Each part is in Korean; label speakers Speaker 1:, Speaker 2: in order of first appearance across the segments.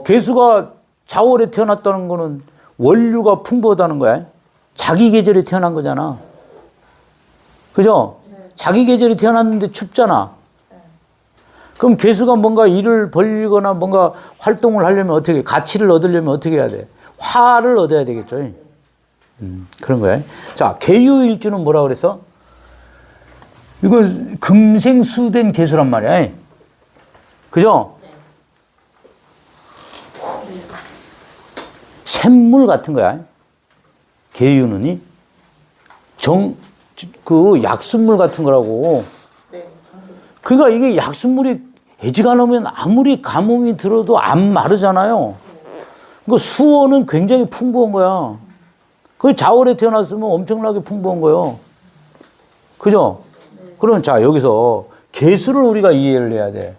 Speaker 1: 개수가 자월에 태어났다는 거는 원류가 풍부하다는 거야. 자기 계절에 태어난 거잖아. 그죠? 네. 자기 계절에 태어났는데 춥잖아. 네. 그럼 개수가 뭔가 일을 벌리거나 뭔가 활동을 하려면 어떻게, 가치를 얻으려면 어떻게 해야 돼? 화를 얻어야 되겠죠. 그런 거야. 자, 계유일주는 뭐라 그랬어? 이거 금생수된 개수란 말이야. 그죠? 샘물 같은 거야. 계유는이 약순물 같은 거라고. 그러니까 이게 약순물이 애지간하면 아무리 가뭄이 들어도 안 마르잖아요. 그러니까 수온은 굉장히 풍부한 거야. 그 자월에 태어났으면 엄청나게 풍부한 거예요. 그죠? 그러면 자, 여기서 개수를 우리가 이해를 해야 돼.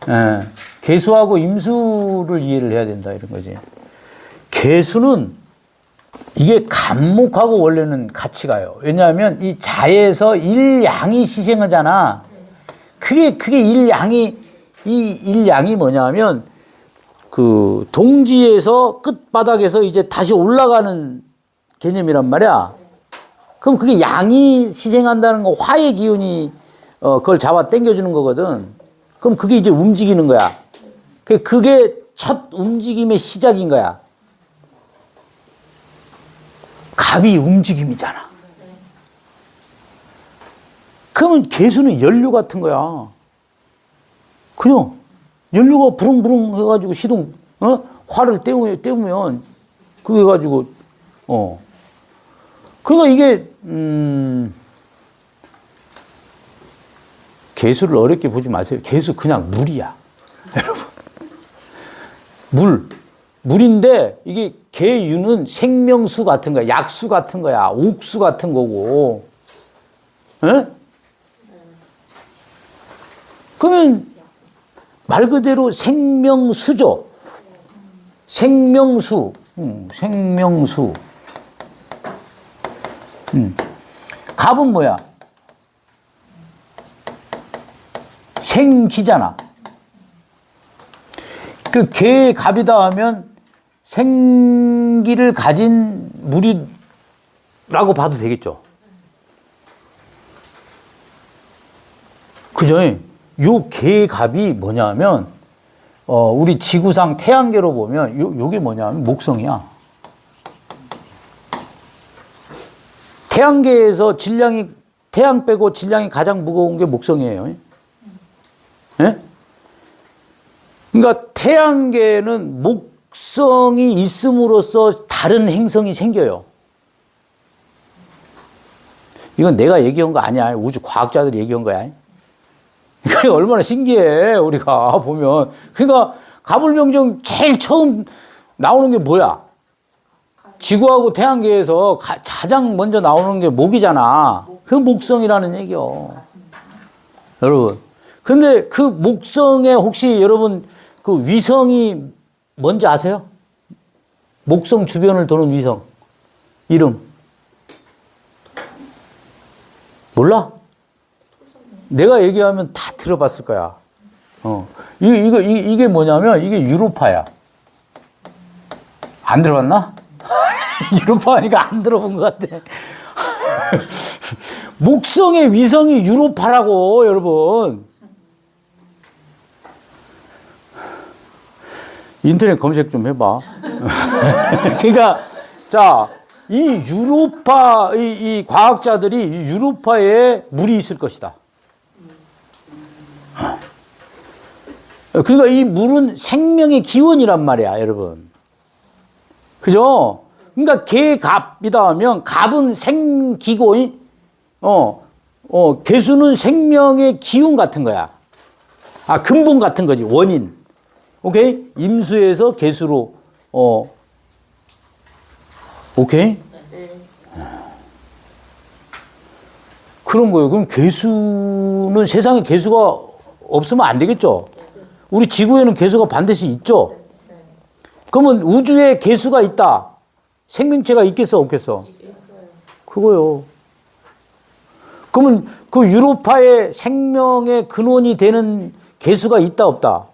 Speaker 1: 예. 개수하고 임수를 이해를 해야 된다, 이런 거지. 개수는 이게 간목하고 원래는 같이 가요. 왜냐하면 이 자에서 일양이 희생하잖아. 그게 일양이, 이 일양이 뭐냐면 그 동지에서 끝바닥에서 이제 다시 올라가는 개념이란 말이야. 그럼 그게 양이 희생한다는 거, 화의 기운이 그걸 잡아 당겨주는 거거든. 그럼 그게 이제 움직이는 거야. 그게 첫 움직임의 시작인 거야. 갑이 움직임이잖아. 그러면 개수는 연료 같은 거야. 그죠? 연료가 부릉부릉 해가지고 시동, 화를 때우면, 그거 해가지고, 그러니까 이게, 개수를 어렵게 보지 마세요. 개수 그냥 물이야. 여러분. 물인데, 이게 개유는 생명수 같은 거야. 약수 같은 거야. 옥수 같은 거고. 에? 그러면 말 그대로 생명수죠. 생명수. 생명수. 갑은 뭐야? 생기잖아. 그 개의 갑이다 하면 생기를 가진 물이라고 봐도 되겠죠. 그죠? 요 개의 갑이 뭐냐면, 우리 지구상 태양계로 보면, 요게 뭐냐면 목성이야. 태양계에서 태양 빼고 질량이 가장 무거운 게 목성이에요. 예? 그러니까 태양계는 목성이 있음으로써 다른 행성이 생겨요. 이건 내가 얘기한 거 아니야. 우주 과학자들이 얘기한 거야. 그러니까 얼마나 신기해, 우리가 보면. 그러니까 가불명정 제일 처음 나오는 게 뭐야? 지구하고 태양계에서 가장 먼저 나오는 게 목이잖아. 그 목성이라는 얘기요. 여러분. 근데 그 목성에 혹시 여러분 그 위성이 뭔지 아세요? 목성 주변을 도는 위성. 이름. 몰라? 내가 얘기하면 다 들어봤을 거야. 이게 뭐냐면 이게 유로파야. 안 들어봤나? 유로파니까 안 들어본 것 같아. 목성의 위성이 유로파라고, 여러분. 인터넷 검색 좀 해봐. 그러니까, 자, 이 유로파, 이 과학자들이 유로파에 물이 있을 것이다. 그러니까 이 물은 생명의 기원이란 말이야, 여러분. 그죠? 그러니까 개갑이다 하면 갑은 생기고, 개수는 생명의 기운 같은 거야. 근본 같은 거지, 원인. 오케이? 임수에서 개수로, 오케이? 그런 거예요. 그럼 개수는 세상에 개수가 없으면 안 되겠죠? 우리 지구에는 개수가 반드시 있죠? 그러면 우주에 개수가 있다. 생명체가 있겠어, 없겠어? 그거요. 그러면 그 유로파의 생명의 근원이 되는 개수가 있다, 없다?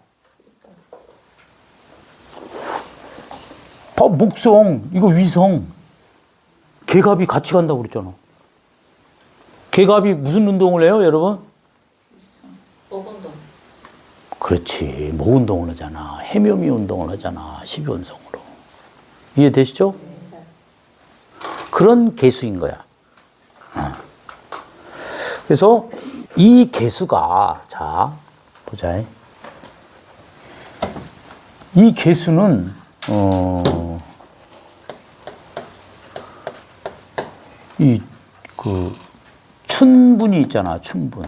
Speaker 1: 목성, 이거 위성. 개갑이 같이 간다고 그랬잖아. 개갑이 무슨 운동을 해요, 여러분?
Speaker 2: 목운동.
Speaker 1: 그렇지. 목 운동을 하잖아. 해묘미 운동을 하잖아. 12원성으로. 이해되시죠?
Speaker 2: 네.
Speaker 1: 그런 개수인 거야. 그래서 이 개수가, 자, 보자. 이 개수는, 춘분이 있잖아, 춘분.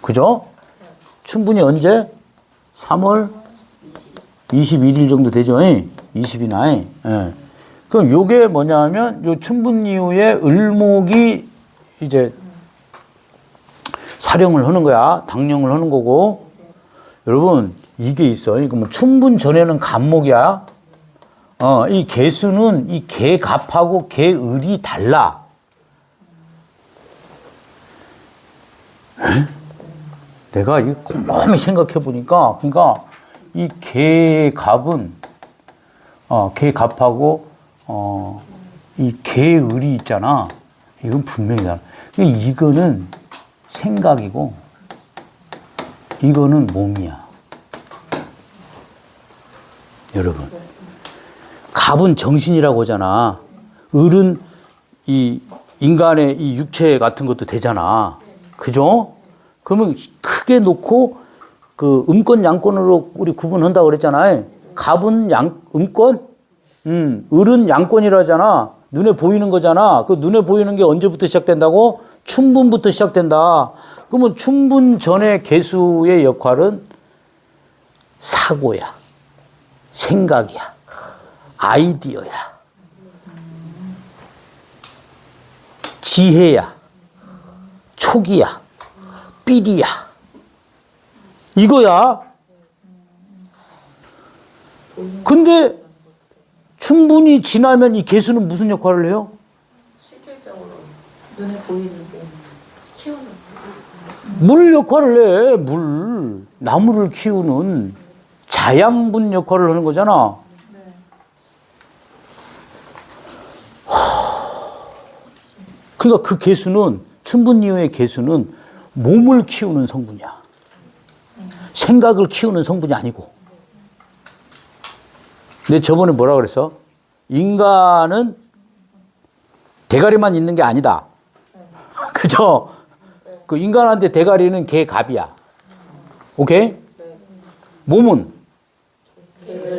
Speaker 1: 그죠? 춘분이 언제? 3월 21일 정도 되죠? 20이나. 예. 그럼 요게 뭐냐면, 요 춘분 이후에 을목이 이제 사령을 하는 거야. 당령을 하는 거고. 여러분, 이게 있어. 그러면 춘분 전에는 간목이야. 이 개수는 이 개갑하고 개을이 달라. 내가 이 곰곰이 생각해 보니까, 그러니까 이 개갑은, 개갑하고, 이 개을이 있잖아. 이건 분명히 달라. 이거는 생각이고, 이거는 몸이야. 여러분. 갑은 정신이라고 하잖아. 을은 이 인간의 이 육체 같은 것도 되잖아. 그죠? 그러면 크게 놓고 그 음권, 양권으로 우리 구분한다고 그랬잖아요. 갑은 음권, 을은 양권이라 하잖아. 눈에 보이는 거잖아. 그 눈에 보이는 게 언제부터 시작된다고? 춘분부터 시작된다. 그러면 춘분 전의 개수의 역할은 사고야. 생각이야. 아이디어야. 지혜야. 촉이야. 삘이야. 이거야. 근데 춘분이 지나면 이 개수는 무슨 역할을 해요?
Speaker 2: 실질적으로 눈에 보이는 게 키우는
Speaker 1: 물 역할을 해. 물. 나무를 키우는 자양분 역할을 하는 거잖아.
Speaker 2: 네.
Speaker 1: 그러니까 그 개수는, 춘분 이후의 개수는 몸을 키우는 성분이야. 생각을 키우는 성분이 아니고. 근데 저번에 뭐라 그랬어? 인간은 대가리만 있는 게 아니다. 그죠? 그 인간한테 대가리는 개갑이야. 오케이? 몸은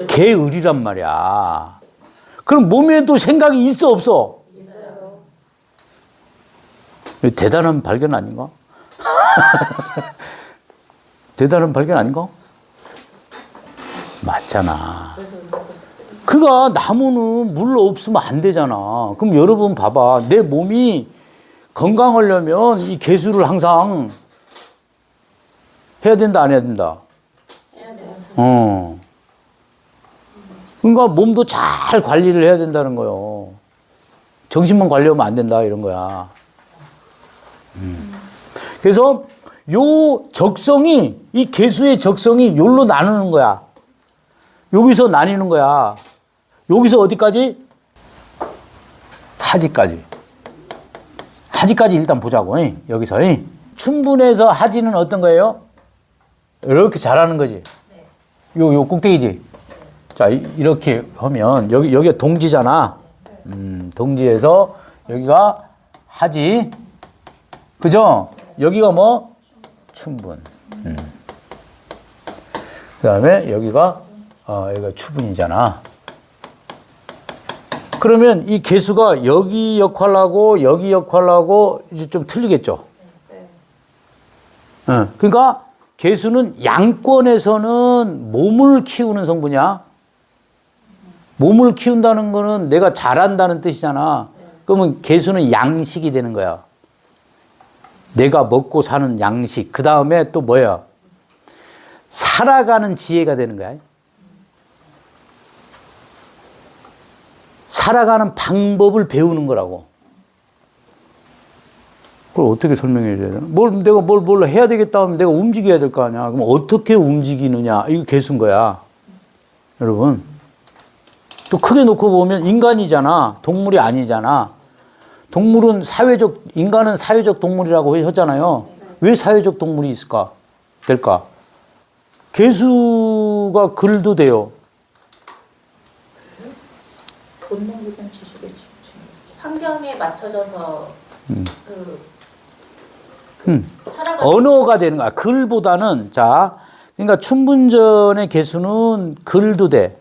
Speaker 1: 개을이란 말이야. 그럼 몸에도 생각이 있어, 없어?
Speaker 2: 있어요.
Speaker 1: 대단한 발견 아닌가? 대단한 발견 아닌가? 맞잖아. 그가 나무는 물 없으면 안 되잖아. 그럼 여러분 봐봐. 내 몸이 건강하려면 이 개수를 항상 해야 된다, 안 해야 된다?
Speaker 2: 해야 돼요.
Speaker 1: 그러니까 몸도 잘 관리를 해야 된다는 거요. 정신만 관리하면 안 된다, 이런 거야. 그래서 요 적성이, 이 개수의 적성이 요로 나누는 거야. 여기서 나뉘는 거야. 여기서 어디까지? 하지까지. 하지까지 일단 보자고. 여기서. 춘분에서 하지는 어떤 거예요? 이렇게 잘하는 거지. 요 꼭대기지. 자, 이렇게 하면 여기가 동지잖아. 동지에서 여기가 하지. 그죠? 여기가 뭐? 춘분. 그 다음에 여기가 추분이잖아. 그러면 이 개수가 여기 역할하고 여기 역할하고 이제 좀 틀리겠죠? 그러니까 개수는 양권에서는 몸을 키우는 성분이야. 몸을 키운다는 거는 내가 잘한다는 뜻이잖아. 그러면 개수는 양식이 되는 거야. 내가 먹고 사는 양식. 그 다음에 또 뭐야? 살아가는 지혜가 되는 거야. 살아가는 방법을 배우는 거라고. 그걸 어떻게 설명해 줘야 되나? 내가 뭘 해야 되겠다 하면 내가 움직여야 될 거 아니야. 그럼 어떻게 움직이느냐? 이거 개수인 거야. 여러분. 또 크게 놓고 보면 인간이잖아. 동물이 아니잖아. 동물은 인간은 사회적 동물이라고 하잖아요. 왜 사회적 동물이 될까? 개수가 글도 돼요.
Speaker 2: 본능적인 지식에 집중. 환경에 맞춰져서 살아가는
Speaker 1: 언어가 되는 거야. 글보다는, 자, 그러니까 춘분전의 개수는 글도 돼.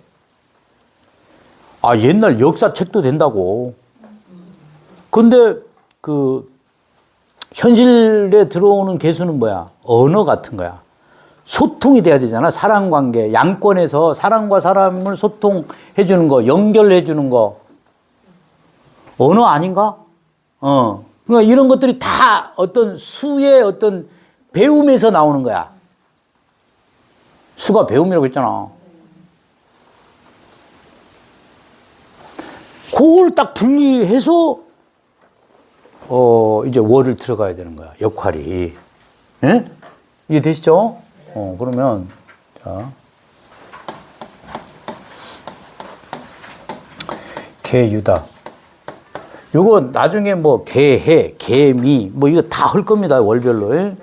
Speaker 1: 아, 옛날 역사책도 된다고. 근데 현실에 들어오는 개수는 뭐야? 언어 같은 거야. 소통이 돼야 되잖아. 사람 관계. 양권에서 사람과 사람을 소통해 주는 거, 연결해 주는 거. 언어 아닌가? 그러니까 이런 것들이 다 어떤 수의 어떤 배움에서 나오는 거야. 수가 배움이라고 했잖아. 그걸 딱 분리해서 이제 월을 들어가야 되는 거야. 역할이. 예? 이해 되시죠? 그러면 자. 개유다. 요거 나중에 뭐 개해, 개미 뭐 이거 다 할 겁니다. 월별로. 예?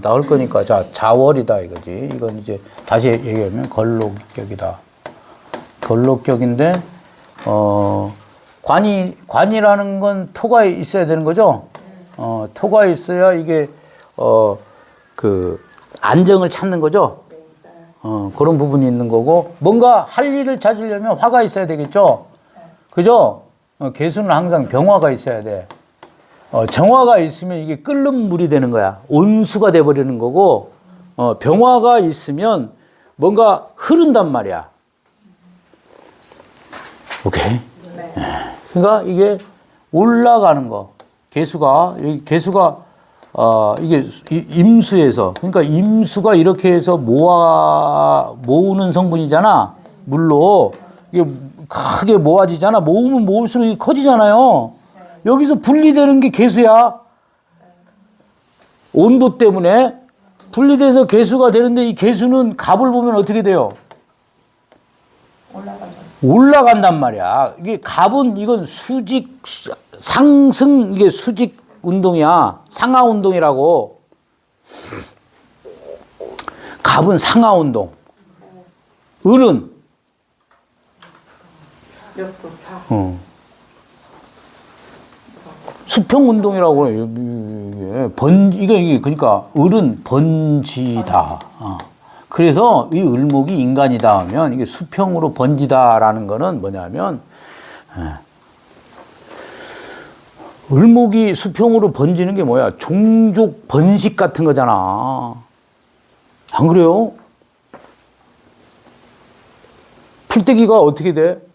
Speaker 1: 다 할 거니까 자, 자월이다 이거지. 이건 이제 다시 얘기하면 걸록격이다. 걸록격인데 관이라는 건 토가 있어야 되는 거죠? 토가 있어야 이게 안정을 찾는 거죠? 그런 부분이 있는 거고, 뭔가 할 일을 찾으려면 화가 있어야 되겠죠? 그죠? 개수는 항상 병화가 있어야 돼. 정화가 있으면 이게 끓는 물이 되는 거야. 온수가 돼버리는 거고, 병화가 있으면 뭔가 흐른단 말이야. 오케이? 그러니까 이게 올라가는 거. 개수가 이게 임수에서, 그러니까 임수가 이렇게 해서 모으는 성분이잖아. 물로. 이게 크게 모아지잖아. 모으면 모을수록 이게 커지잖아요. 여기서 분리되는 게 개수야. 온도 때문에 분리돼서 개수가 되는데 이 개수는 값을 보면 어떻게 돼요? 올라간단 말이야. 이게 값은 이건 수직, 상승, 이게 수직 운동이야. 상하 운동이라고. 값은 상하 운동. 을은 수평 운동이라고 해요. 이게 그러니까 을은 번지다. 그래서 이 을목이 인간이다 하면 이게 수평으로 번지다라는 거는 뭐냐면 을목이 수평으로 번지는 게 뭐야? 종족 번식 같은 거잖아. 안 그래요? 풀떼기가 어떻게 돼?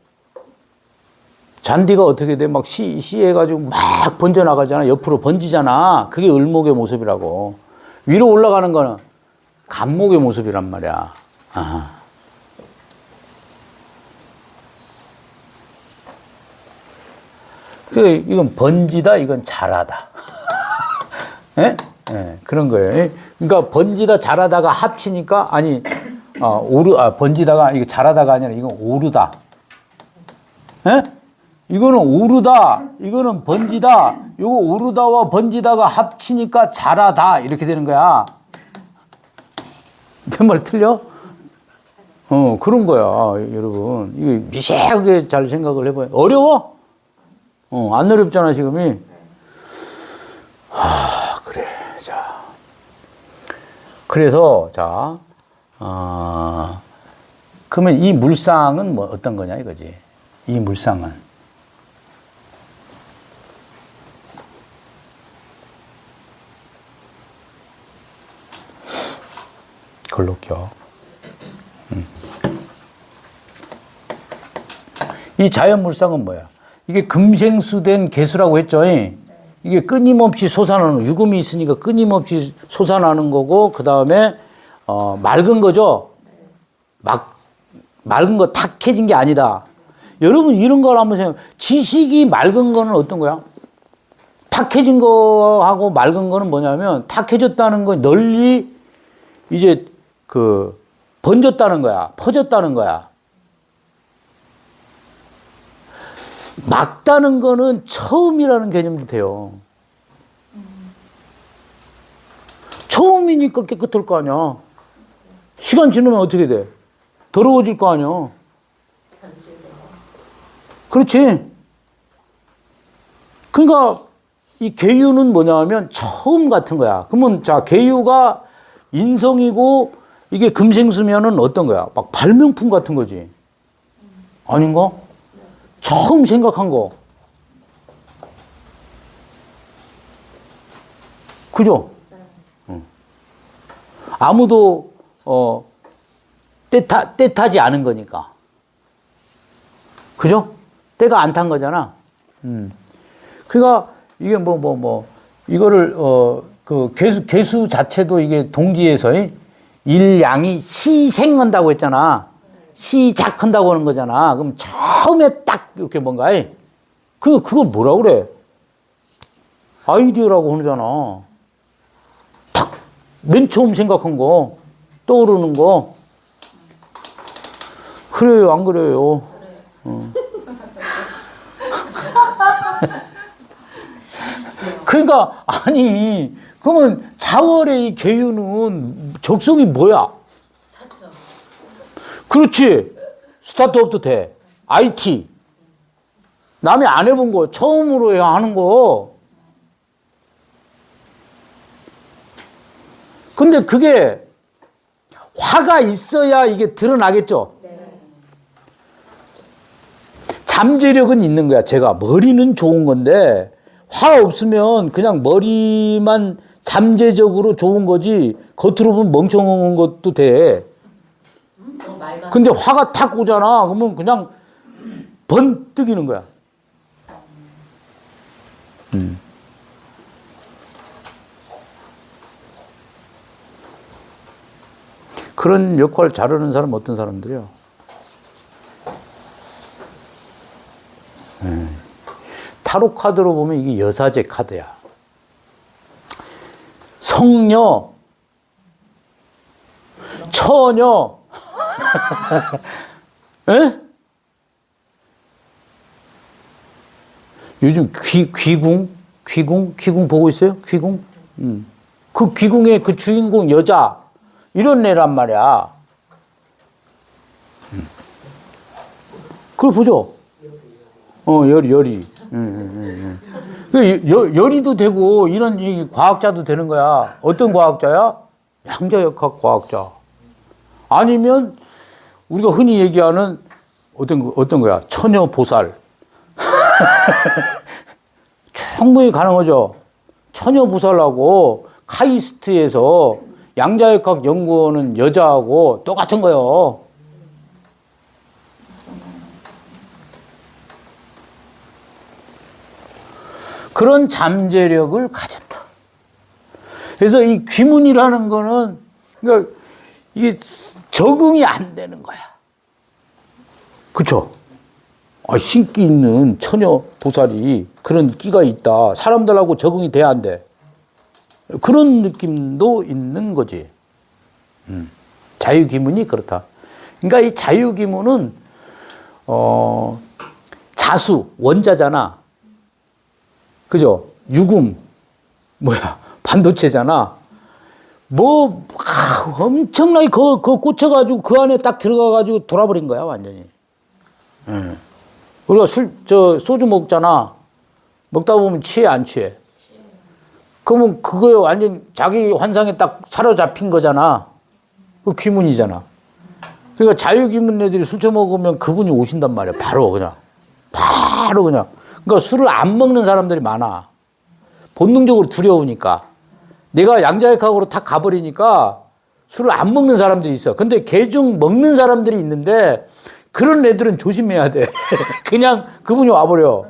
Speaker 1: 잔디가 어떻게 돼? 막 해가지고 막 번져나가잖아. 옆으로 번지잖아. 그게 을목의 모습이라고. 위로 올라가는 거는 간목의 모습이란 말이야. 이건 번지다, 이건 자라다. 예? 예, 그런 거예요. 그러니까 번지다, 자라다가 합치니까, 번지다가, 이거 자라다가 아니라 이건 오르다. 예? 이거는 오르다, 이거는 번지다, 이거 오르다와 번지다가 합치니까 자라다, 이렇게 되는 거야. 그 말 틀려? 그런 거야, 여러분. 이거 미세하게 잘 생각을 해봐요. 어려워? 안 어렵잖아, 지금이. 그래. 자. 그래서, 자, 그러면 이 물상은 뭐 어떤 거냐, 이거지. 이 물상은. 걸록격. 이 자연물상은 뭐야? 이게 금생수된 개수라고 했죠. 이게 끊임없이 솟아나는, 유금이 있으니까 끊임없이 솟아나는 거고, 그 다음에, 맑은 거죠? 맑은 거 탁해진 게 아니다. 여러분 이런 걸 한번 생각해. 지식이 맑은 거는 어떤 거야? 탁해진 거하고 맑은 거는 뭐냐면 탁해졌다는 거 널리 이제 그 번졌다는 거야. 퍼졌다는 거야. 막다는 거는 처음이라는 개념도 돼요. 처음이니까 깨끗할 거 아니야. 시간 지나면 어떻게 돼? 더러워질 거 아니야. 그렇지. 그러니까 이 계유는 뭐냐 하면 처음 같은 거야. 그러면 자, 계유가 인성이고 이게 금생수면은 어떤 거야? 막 발명품 같은 거지. 아닌가? 처음 생각한 거. 그죠? 아무도 때타지 않은 거니까. 그죠? 때가 안 탄 거잖아. 그러니까 이게 이거를 그 개수 자체도 이게 동지에서 일양이 시생한다고 했잖아. 시작한다고 하는 거잖아. 그럼 처음에 딱 이렇게 뭔가 그걸 뭐라 그래? 아이디어라고 하잖아. 탁 맨 처음 생각한 거 떠오르는 거. 그래요, 안 그래요? 그러니까 아니 그러면 자월의 이 계유는 적성이 뭐야?
Speaker 2: 스타트.
Speaker 1: 그렇지. 스타트업도 돼. IT. 남이 안 해본 거 처음으로 해야 하는 거. 근데 그게 화가 있어야 이게 드러나겠죠. 잠재력은 있는 거야. 제가 머리는 좋은 건데 화 없으면 그냥 머리만 잠재적으로 좋은 거지 겉으로 보면 멍청한 것도 돼. 근데 화가 탁 오잖아. 그러면 그냥 번뜩이는 거야. 그런 역할 잘하는 사람 어떤 사람들이요? 타로 카드로 보면 이게 여사제 카드야. 성녀, 처녀, 에? 요즘 귀궁 보고 있어요? 귀궁? 그 귀궁의 그 주인공 여자, 이런 애란 말이야. 그걸 보죠? 열이. 열이도 되고, 이런 과학자도 되는 거야. 어떤 과학자야? 양자역학 과학자. 아니면, 우리가 흔히 얘기하는 어떤 거야? 처녀보살. 충분히 가능하죠. 처녀보살하고 카이스트에서 양자역학 연구원은 여자하고 똑같은 거예요. 그런 잠재력을 가졌다. 그래서 이 귀문이라는 거는 그러니까 이게 적응이 안 되는 거야. 그렇죠? 신기 있는 처녀 보살이 그런 끼가 있다. 사람들하고 적응이 돼야 안 돼. 그런 느낌도 있는 거지. 자유기문이 그렇다. 그러니까 이 자유기문은 자수 원자잖아. 그죠? 유금 반도체잖아. 엄청나게 그거 꽂혀가지고 그 안에 딱 들어가가지고 돌아버린 거야 완전히. 우리가 소주 먹잖아. 먹다 보면 취해 안 취해? 그러면 그거에 완전 자기 환상에 딱 사로잡힌 거잖아. 그 귀문이잖아. 그러니까 자유귀문 애들이 술 처먹으면 그분이 오신단 말이야. 바로 그냥. 그러니까 술을 안 먹는 사람들이 많아. 본능적으로 두려우니까. 내가 양자역학으로 탁 가버리니까 술을 안 먹는 사람들이 있어. 근데 개중 먹는 사람들이 있는데 그런 애들은 조심해야 돼. 그냥 그분이 와버려.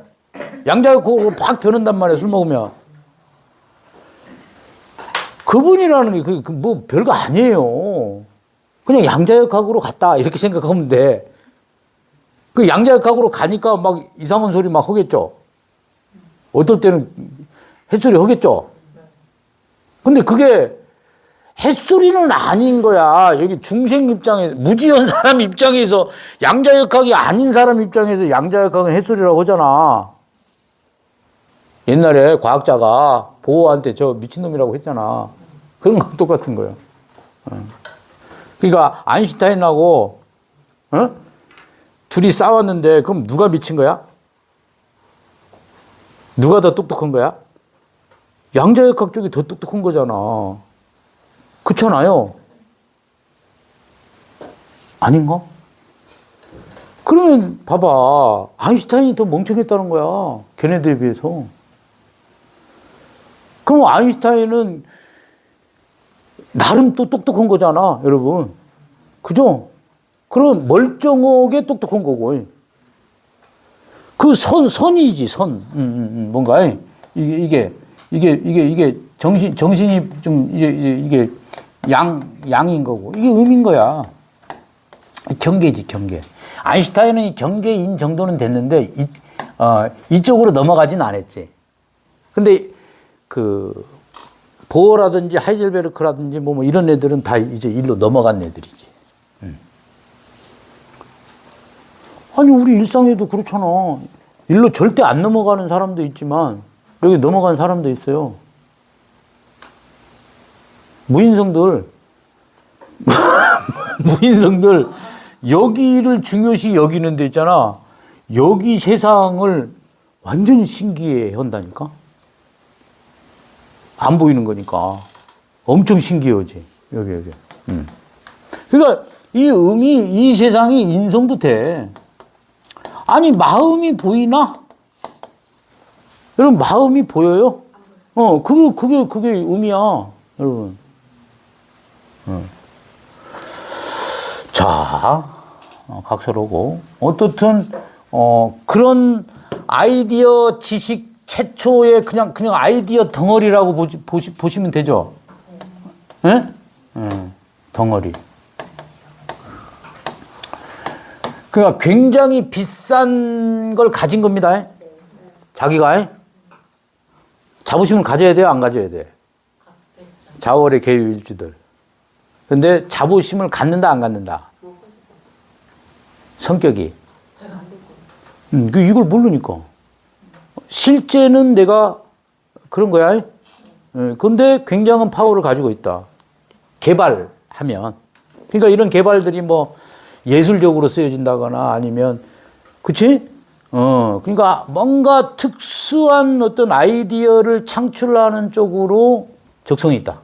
Speaker 1: 양자역학으로 팍 변한단 말이야, 술 먹으면. 그분이라는 게 뭐 별거 아니에요. 그냥 양자역학으로 갔다 이렇게 생각하면 돼. 그 양자역학으로 가니까 막 이상한 소리 막 하겠죠. 어떨 때는 햇소리 하겠죠. 근데 그게 햇소리는 아닌 거야. 여기 중생 입장에, 무지한 사람 입장에서, 양자역학이 아닌 사람 입장에서 양자역학은 햇소리라고 하잖아. 옛날에 과학자가 보호한테 저 미친놈이라고 했잖아. 그런 거 똑같은 거예요. 그러니까 아인슈타인하고 둘이 싸웠는데 그럼 누가 미친 거야? 누가 더 똑똑한 거야? 양자역학 쪽이 더 똑똑한 거잖아. 그렇잖아요. 아닌가? 그러면 봐봐. 아인슈타인이 더 멍청했다는 거야. 걔네들에 비해서. 그럼 아인슈타인은 나름 또 똑똑한 거잖아, 여러분. 그죠? 그럼 멀쩡하게 똑똑한 거고. 그 선이지, 선. 뭔가, 이게 정신이 좀, 이게 양인 거고. 이게 음인 거야. 경계지, 경계. 아인슈타인은 이 경계인 정도는 됐는데, 이쪽으로 넘어가진 않았지. 근데, 보어라든지 하이젤베르크라든지 뭐 이런 애들은 다 이제 일로 넘어간 애들이지. 아니, 우리 일상에도 그렇잖아. 일로 절대 안 넘어가는 사람도 있지만, 여기 넘어간 사람도 있어요. 무인성들, 여기를 중요시 여기는 데 있잖아. 여기 세상을 완전히 신기해 한다니까? 안 보이는 거니까. 엄청 신기하지. 여기. 그러니까 이 세상이 인성도 돼. 아니, 마음이 보이나? 여러분, 마음이 보여요? 그게 음이야, 여러분. 자, 각설하고. 어떻든, 그런 아이디어 지식 최초의 그냥 아이디어 덩어리라고 보시면 되죠? 예? 덩어리. 그러니까 굉장히 비싼 걸 가진 겁니다. 자기가. 자부심을 가져야 돼요? 안 가져야 돼? 자월의 계유일주들. 근데 자부심을 갖는다, 안 갖는다? 성격이. 이걸 모르니까. 실제는 내가 그런 거야. 근데 굉장한 파워를 가지고 있다. 개발하면. 그러니까 이런 개발들이 뭐 예술적으로 쓰여진다거나 아니면, 그치? 그러니까 뭔가 특수한 어떤 아이디어를 창출하는 쪽으로 적성이 있다.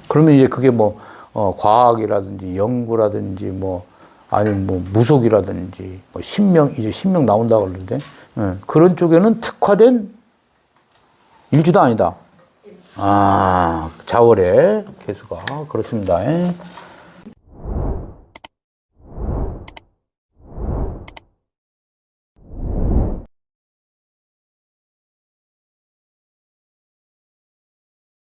Speaker 1: 그러면 이제 그게 뭐, 과학이라든지 연구라든지 뭐, 아니면 뭐 무속이라든지 뭐 이제 신명 나온다고 그러는데, 그런 쪽에는 특화된 일주도 아니다. 자월의 개수가 그렇습니다.